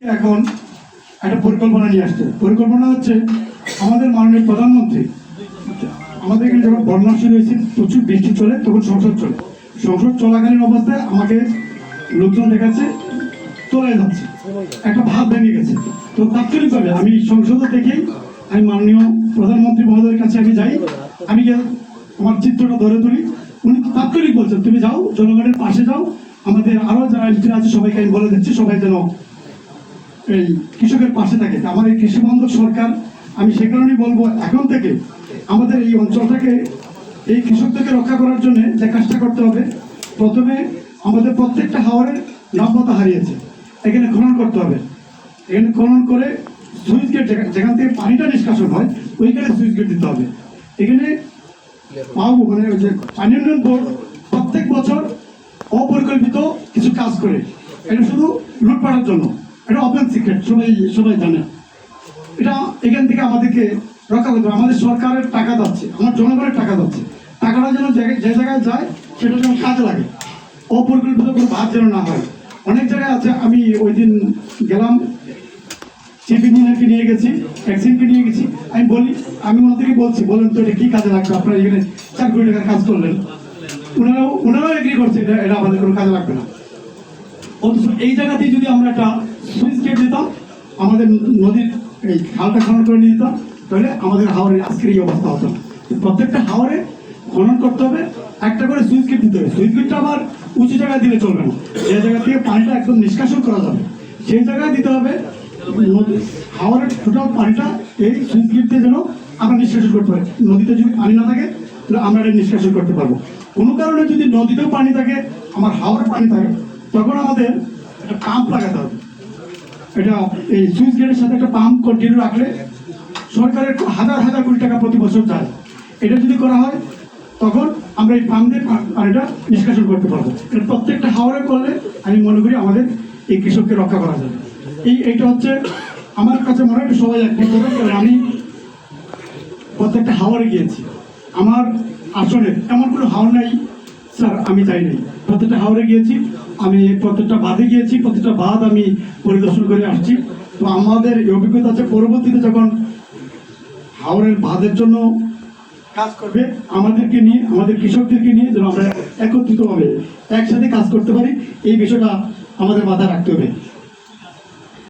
এখন একটা পরিকল্পনা নিয়ে আসছে। পরিকল্পনা হচ্ছে আমাদের মাননীয় প্রধানমন্ত্রী আমাদের এখানে যখন বন্যা শুরু হয়েছে, প্রচুর বৃষ্টি চলে, তখন সংসদ চলে। সংসদ চলাকালীন অবস্থায় আমাকে লোকজন দেখাচ্ছে চলে যাচ্ছে, একটা ভাব ভেঙে গেছে। তো তাৎক্ষণিকভাবে আমি সংসদে দেখেই আমি মাননীয় প্রধানমন্ত্রী মহোদয়ের কাছে আমি যাই, আমি আমার চিত্রটা ধরে তুলি। উনি তাৎক্ষণিক বলছেন তুমি যাও, জনগণের পাশে যাও, আমাদের আরো যারা এমপি আছে সবাইকে আমি বলে দিচ্ছি সবাই যেন এই কৃষকের পাশে থাকে। আমার এই কৃষি বান্ধব সরকার, আমি সে কারণেই বলবো এখন থেকে আমাদের এই অঞ্চলটাকে, এই কৃষকদেরকে রক্ষা করার জন্য যে কাজটা করতে হবে, প্রথমে আমাদের প্রত্যেকটা হাওরের নাব্যতা হারিয়েছে, এখানে খনন করতে হবে। এখানে খনন করে সুইচ গেট, যেখান থেকে পানিটা নিষ্কাশন হয় ওইখানে সুইচ গেট দিতে হবে। এখানে পাবো মানে যে পানি উন্নয়ন বোর্ড প্রত্যেক বছর অপরিকল্পিত কিছু কাজ করে, এটা শুধু লুটপাটের জন্য, এটা ওপেন সিক্রেট, সবাই জানে। এটা এখান থেকে আমাদেরকে রক্ষা করতে হবে। আমাদের সরকারের টাকা যাচ্ছে, আমার জনগণের টাকা যাচ্ছে, টাকাটা যেন যে জায়গায় যায় সেটা যেন কাজে লাগে, অপরিকল্পিত কোনো ভাব যেন না হয়। অনেক জায়গায় আছে, আমি ওই দিন গেলাম, চিফ ইঞ্জিনিয়ারকে নিয়ে গেছি, ট্যাক্সিকে নিয়ে গেছি, আমি ওনাদেরকে বলছি বলেন তো এটা কী কাজে লাগবে, আপনারা এখানে 4 কোটি টাকার কাজ করলেন, ওনারাও এগ্রি করছে এটা আমাদের কোনো কাজে লাগবে না। অথচ এই জায়গাতেই যদি আমরা একটা সুইচ গেট দিতাম, আমাদের নদীর এই খালটা খনন করে নিয়ে দিতাম, তাহলে আমাদের হাওরের আজকের এই অবস্থা হতো না। প্রত্যেকটা হাওরে খনন করতে হবে, একটা করে সুইচ গেট দিতে হবে। সুইচ গেটটা আবার উঁচু জায়গায় দিলে চলবে না, যে জায়গা থেকে পানিটা একদম নিষ্কাশন করা যাবে সেই জায়গায় দিতে হবে। হাওরের টোটাল পানিটা এই সুইচ গেট দিয়ে যেন আমরা নিষ্কাশন করতে পারি। নদীতে যদি পানি না থাকে তাহলে আমরা এটা নিষ্কাশন করতে পারবো। কোনো কারণে যদি নদীতেও পানি থাকে, আমার হাওরে পানি থাকে, তখন আমাদের একটা পাম্প লাগাতে হবে। এটা এই সুইচ গেটের সাথে একটা পাম্প কন্টিনিউ রাখলে সরকারের হাজার হাজার কোটি টাকা প্রতি বছর যায়। এটা যদি করা হয় তখন আমরা এই পাম্প দিয়ে পানিটা নিষ্কাশন করতে পারবো। এটা প্রত্যেকটা হাওরে করলে আমি মনে করি আমাদের এই কৃষককে রক্ষা করা যাবে। এইটা হচ্ছে আমার কাছে মনে হয় সবাই একমত হবে। আমি প্রত্যেকটা হাওরে গিয়েছি, আমার আসলে এমন কোনো হাওর নাই স্যার আমি যাই নাই, প্রত্যেকটা হাওরে গিয়েছি, আমি প্রত্যেকটা বাঁধে গিয়েছি, প্রত্যেকটা বাঁধ আমি পরিদর্শন করে আসছি। তো আমাদের এই অভিজ্ঞতা আছে, পরবর্তীতে যখন হাওরের বাঁধের জন্য কাজ করবে আমাদেরকে নিয়ে, আমাদের কৃষকদেরকে নিয়ে যেন আমরা একত্রিতভাবে একসাথে কাজ করতে পারি, এই বিষয়টা আমাদের মাথায় রাখতে হবে।